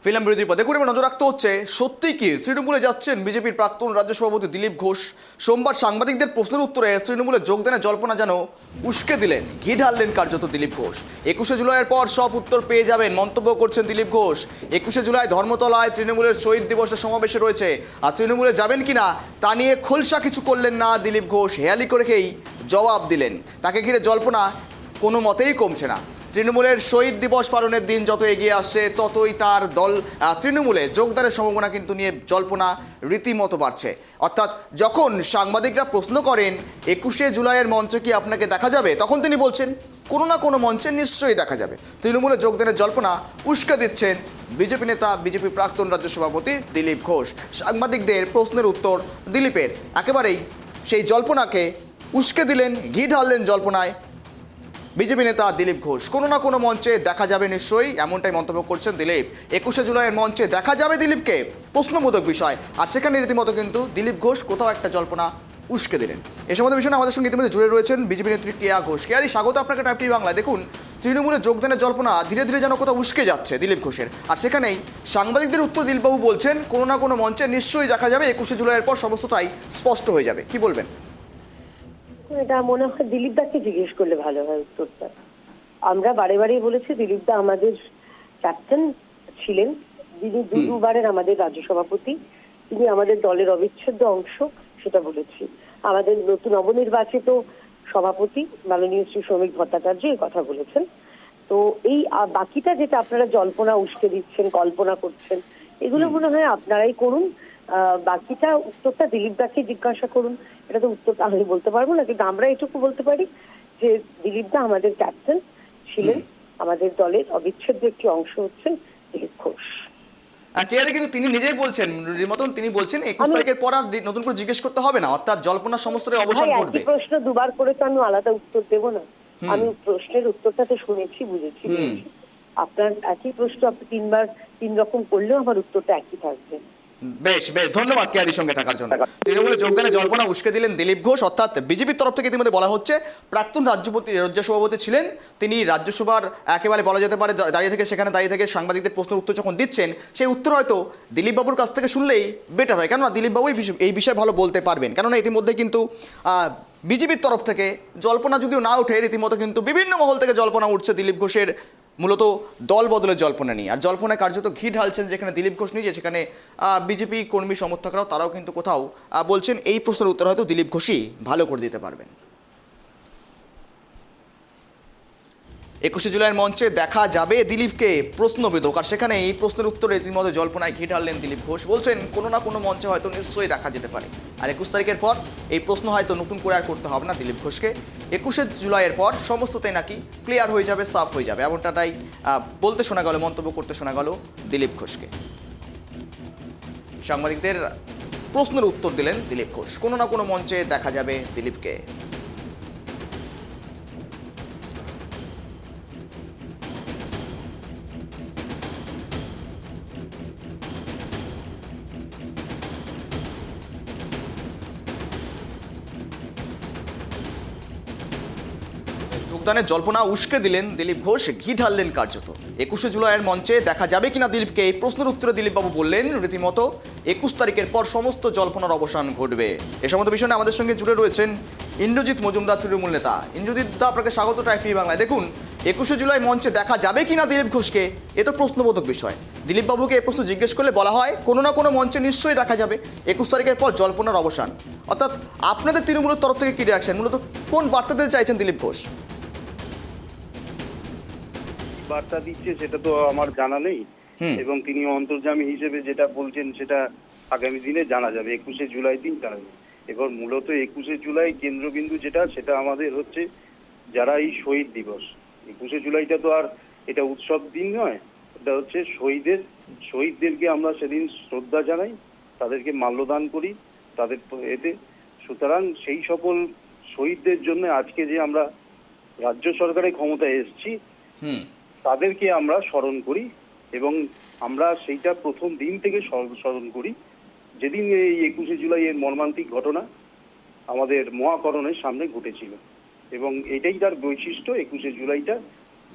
Film বিরোধীর পর দেখুন এবার নজর রাখতে হচ্ছে সত্যি কি তৃণমূলে যাচ্ছেন বিজেপির প্রাক্তন রাজ্য সভাপতি দিলীপ ঘোষ। সোমবার সাংবাদিকদের প্রশ্নের উত্তরে তৃণমূলে যোগদানে জল্পনা যেন উস্কে দিলেন, ঘি ঢাললেন কার্যত দিলীপ ঘোষ। 21শে জুলাইয়ের পর সব উত্তর পেয়ে যাবেন মন্তব্য করছেন দিলীপ ঘোষ। 21শে জুলাই ধর্মতলায় তৃণমূলের শহীদ দিবসের সমাবেশে রয়েছে, আর তৃণমূলে যাবেন কিনা তা নিয়ে খোলসা কিছু করলেন না দিলীপ ঘোষ। হেয়ালি করে রেখেই জবাব দিলেন, তাকে ঘিরে জল্পনা কোনো মতেই কমছে না। তৃণমূলের শহীদ দিবস পালনের দিন যত এগিয়ে আসছে ততই তার দল তৃণমূলে যোগদানের সম্ভাবনা কিন্তু নিয়ে জল্পনা রীতিমতো বাড়ছে। অর্থাৎ যখন সাংবাদিকরা প্রশ্ন করেন 21শে জুলাইয়ের মঞ্চে কি আপনাকে দেখা যাবে, তখন তিনি বলছেন কোনো না কোনো মঞ্চে নিশ্চয়ই দেখা যাবে। তৃণমূলে যোগদানের জল্পনা উস্কে দিচ্ছেন বিজেপি নেতা, বিজেপি প্রাক্তন রাজ্য সভাপতি দিলীপ ঘোষ। সাংবাদিকদের প্রশ্নের উত্তর দিলীপের একেবারেই সেই জল্পনাকে উস্কে দিলেন, ঘি ঢাললেন জল্পনায় বিজেপি নেতা দিলীপ ঘোষ। কোনো না কোনো মঞ্চে দেখা যাবে নিশ্চয়ই, এমনটাই মন্তব্য করছেন দিলীপ। 21শে জুলাইয়ের মঞ্চে দেখা যাবে দিলীপকে, প্রশ্নবোধক বিষয়, আর সেখানে রীতিমতো কিন্তু দিলীপ ঘোষ কোথাও একটা জল্পনা উস্কে দিলেন। এ সমস্ত বিষয়ে আমাদের সঙ্গে ইতিমধ্যে জুড়ে রয়েছেন বিজেপি নেত্রী কেয়া ঘোষ। কেয়াদি, স্বাগত আপনাকে টাইপ টিভি বাংলায়। দেখুন, তৃণমূলে যোগদানের জল্পনা ধীরে ধীরে যেন কোথাও উস্কে যাচ্ছে দিলীপ ঘোষের, আর সেখানেই সাংবাদিকদের উত্তর দিলীপবাবু বলছেন কোনো না কোনো মঞ্চে নিশ্চয়ই দেখা যাবে, 21শে জুলাইয়ের পর সমস্তটাই স্পষ্ট হয়ে যাবে। কি বলবেন? এটা মনে হয় দিলীপ দাকে জিজ্ঞেস করলে ভালো হয় উত্তরটা। আমরা বারে বারে বলেছি দিলীপ দা আমাদের ক্যাপ্টেন ছিলেন, যিনি দুবারের আমাদের রাজ্য সভাপতি, তিনি আমাদের দলের অবিচ্ছেদ্য অংশ, সেটা বলেছি। আমাদের নতুন নবনির্বাচিত সভাপতি মাননীয় শ্রী শ্রমিক ভট্টাচার্য এই কথা বলেছেন। তো এই বাকিটা যেটা আপনারা জল্পনা উস্কে দিচ্ছেন, কল্পনা করছেন, এগুলো মনে হয় আপনারাই করুন। বাকিটা উত্তরটা দিলীপ দাকে জিজ্ঞাসা করুন। এটা তো উত্তরটা আমি বলতে পারবো না, কিন্তু আমরা এটুকু বলতে পারি যে দিলীপ দা আমাদের ক্যাপ্টেন ছিলেন, আমাদের দলের অবিচ্ছেদ্য একটি অংশ হচ্ছেন দিলীপ ঘোষ। কিন্তু তিনি নিজেই বলছেন, মতন তিনি বলছেন 21 তারিখের পর আর নতুন করে জিজ্ঞেস করতে হবে না, অর্থাৎ জল্পনার সমস্তটাই অবসান ঘটবে। একই প্রশ্ন দুবার করে তো আমি আলাদা উত্তর দেবো না। আমি প্রশ্নের উত্তরটা তো শুনেছি, বুঝেছি। আপনার একই প্রশ্ন আপনি তিন রকম করলেও আমার উত্তরটা একই থাকবে। বেশ বেশ, ধন্যবাদ কেয়াদির সঙ্গে থাকার জন্য। তৃণমূলে যোগদানে জল্পনা উস্কে দিলেন দিলীপ ঘোষ। অর্থাৎ বিজেপির তরফ থেকে ইতিমধ্যে বলা হচ্ছে প্রাক্তন রাজ্য সভাপতি ছিলেন তিনি, রাজ্যসভার একেবারে বলা যেতে পারে সেখানে দাঁড়িয়ে থেকে সাংবাদিকদের প্রশ্নের উত্তর যখন দিচ্ছেন, সেই উত্তর হয়তো দিলীপ বাবুর কাছ থেকে শুনলেই বেটার হয়, কেননা দিলীপ বাবু এই বিষয়ে ভালো বলতে পারবেন। কেননা ইতিমধ্যে কিন্তু বিজেপির তরফ থেকে জল্পনা যদিও না ওঠে, রীতিমতো কিন্তু বিভিন্ন মহল থেকে জল্পনা উঠছে দিলীপ ঘোষের মূলত দল বদলের জল্পনা নিয়ে। আর জল্পনায় কার্যত ঘি ঢালছেন যেখানে দিলীপ ঘোষ নিজে, সেখানে বিজেপি কর্মী সমর্থকরাও তারাও কিন্তু কোথাও বলছেন এই প্রশ্নের উত্তর হয়তো দিলীপ ঘোষই ভালো করে দিতে পারবেন। 21শে জুলাইয়ের মঞ্চে দেখা যাবে দিলীপকে, প্রশ্নবিধক, আর সেখানে এই প্রশ্নের উত্তরে রীতিমতো জল্পনায় ঘি ঢাললেন দিলীপ ঘোষ। বলছেন কোনো না কোনো মঞ্চে হয়তো নিশ্চয়ই দেখা যেতে পারে, আর 21 তারিখের পর এই প্রশ্ন হয়তো নতুন করে আর করতে হবে না দিলীপ ঘোষকে। 21শে জুলাইয়ের পর সমস্তটাই নাকি ক্লিয়ার হয়ে যাবে, সাফ হয়ে যাবে, এমনটাই বলতে শোনা গেল, মন্তব্য করতে শোনা গেল দিলীপ ঘোষকে। সাংবাদিকদের প্রশ্নের উত্তর দিলেন দিলীপ ঘোষ, কোনো না কোনো মঞ্চে দেখা যাবে দিলীপকে। যোগদানের জল্পনা উস্কে দিলেন দিলীপ ঘোষ, ঘি ঢাললেন কার্যত। 21শে জুলাইয়ের মঞ্চে দেখা যাবে কিনা দিলীপকে, এই প্রশ্নের উত্তরে দিলীপবাবু বললেন রীতিমতো 21 তারিখের পর সমস্ত জল্পনার অবসান ঘটবে। এ সমস্ত বিষয়ে আমাদের সঙ্গে জুড়ে রয়েছেন ইন্দ্রজিৎ মজুমদার, তৃণমূল নেতা। ইন্দ্রজিৎ দা, আপনাকে স্বাগত টাইপ টিভি বাংলায়। দেখুন, 21শে জুলাই মঞ্চে দেখা যাবে কিনা দিলীপ ঘোষকে, এ তো প্রশ্নবোধক বিষয়। দিলীপবাবুকে এই প্রশ্ন জিজ্ঞেস করলে বলা হয় কোনো না কোনো মঞ্চে নিশ্চয়ই দেখা যাবে, 21 তারিখের পর জল্পনার অবসান। অর্থাৎ আপনাদের তৃণমূলের তরফ থেকে কি রিয়াকশন, মূলত কোন বার্তা দিতে চাইছেন দিলীপ ঘোষ? বার্তা দিচ্ছে সেটা তো আমার জানা নেই, এবং তিনি অন্তর্যামী হিসেবে যেটা বলছেন সেটা আগামী দিনে জানা যাবে, 21শে জুলাই দিন জানা যাবে। এবার মূলত 21শে জুলাই কেন্দ্রবিন্দু যেটা, সেটা আমাদের হচ্ছে যারা এই শহীদ দিবস, 21শে জুলাইটা তো আর এটা উৎসব দিন নয়, এটা হচ্ছে শহীদদেরকে আমরা সেদিন শ্রদ্ধা জানাই, তাদেরকে মাল্যদান করি তাদের এতে। সুতরাং সেই সকল শহীদদের জন্য আজকে যে আমরা রাজ্য সরকারের ক্ষমতায় এসেছি তাদেরকে আমরা স্মরণ করি, এবং আমরা সেইটা প্রথম দিন থেকে স্মরণ করি যেদিন এই 21শে জুলাই এর মর্মান্তিক ঘটনা আমাদের মহাকরণের সামনে ঘটেছিল, এবং এটাই তার বৈশিষ্ট্য। 21শে জুলাইটা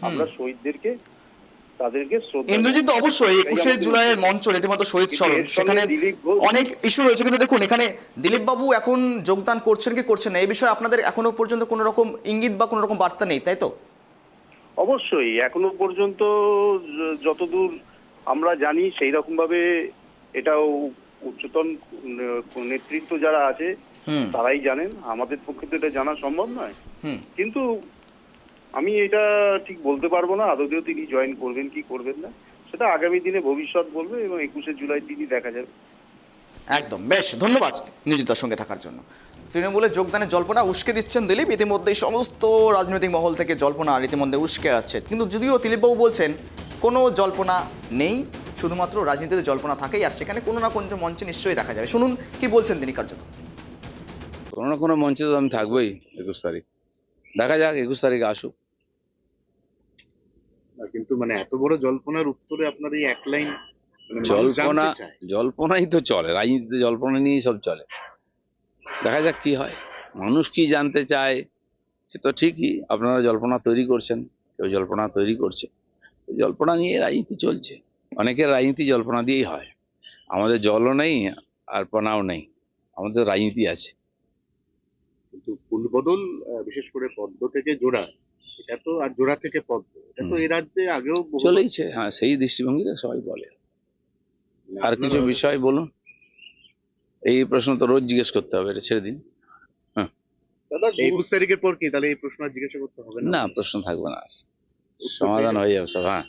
আমরা শহীদদেরকে তাদেরকে শ্রদ্ধা ইন্দ্রজিৎ তো জানাই। অবশ্যই এটাই 21শে আমাদের জুলাইয়ের উচিত। মঞ্চ রীতিমতো শহীদ কিন্তু স্মরণ, এর সঙ্গে সেখানে দিলীপ ঘোষ- অনেক ইস্যু রয়েছে, কিন্তু দেখুন এখানে দিলীপ বাবু এখন যোগদান করছেন কি করছেন না এই বিষয়ে আপনাদের এখনো পর্যন্ত কোনো রকম ইঙ্গিত বা কোনো রকম বার্তা নেই, তাই তো? অবশ্যই এখনো পর্যন্ত যতদূর আমরা জানি সেই রকম ভাবে এটাও উচ্চতন নেতৃত্ব যারা আছে হুম তারাই জানেন, আমাদের পক্ষে তো এটা জানা সম্ভব নয়। হুম কিন্তু আমি এটা ঠিক বলতে পারবো না আদতেও তিনি জয়েন করবেন কি করবেন না, সেটা আগামী দিনে ভবিষ্যৎ বলবে এবং 21শে জুলাই দিনই দেখা যাবে। একদম, বেশ ধন্যবাদ নিয়োজিতার সঙ্গে থাকার জন্য। তৃণমূলে যোগদানে জল্পনা উস্কে দিচ্ছেন দিলীপ, ইতিমধ্যেই সমস্ত রাজনৈতিক মহল থেকে জল্পনা রীতিমধ্যে উস্কে আসছে, কিন্তু যদিও দিলীপবাবু বলছেন কোনো জল্পনা নেই, শুধুমাত্র রাজনীতিতে জল্পনা থাকেই, আর সেখানে কোনো না কোনো মঞ্চে নিশ্চয়ই দেখা যাবে। শুনুন কি বলছেন তিনি কার্যত। কোনো না কোনো মঞ্চে তো আমি থাকবোই 21 তারিখ, দেখা যাক 21 তারিখে আসুক। কিন্তু মানে এত বড় জল্পনার উত্তরে আপনার এই এক লাইন মানে মানুষ জল্পনা জানতে চায়। জল্পনাই তো চলে, রাজনীতিতে জল্পনা নিয়েই সব চলে, দেখা যাক কি হয়। মানুষ কি জানতে চায় সে তো ঠিকই, আপনারা জল্পনা তৈরি করছেন, কেউ জল্পনা তৈরি করছে, জল্পনা নিয়ে রাজনীতি চলছে, অনেকের রাজনীতি জল্পনা দিয়েই হয়। আমাদের জলও নেই আর পনাও নেই, আমাদের রাজনীতি আছে। কিন্তু ফুলবদল বিশেষ করে পদ্ম থেকে জোড়া, এটা তো আর জোড়া থেকে পদ্ম, এটা তো হুম। এই রাজ্যে আগেও চলেইছে, হ্যাঁ সেই দৃষ্টিভঙ্গিতে সবাই বলে। আর কিছু বিষয় বলুন, এই প্রশ্ন তো রোজ জিজ্ঞেস করতে হবে, এটা ছেড়ে দিন। 21 তারিখের পর কি তাহলে এই প্রশ্ন আর জিজ্ঞাসা করতে হবে না? না, প্রশ্ন থাকবে না, উত্তর সমাধান পেয়ে হয়ে যাবে সব। হ্যাঁ।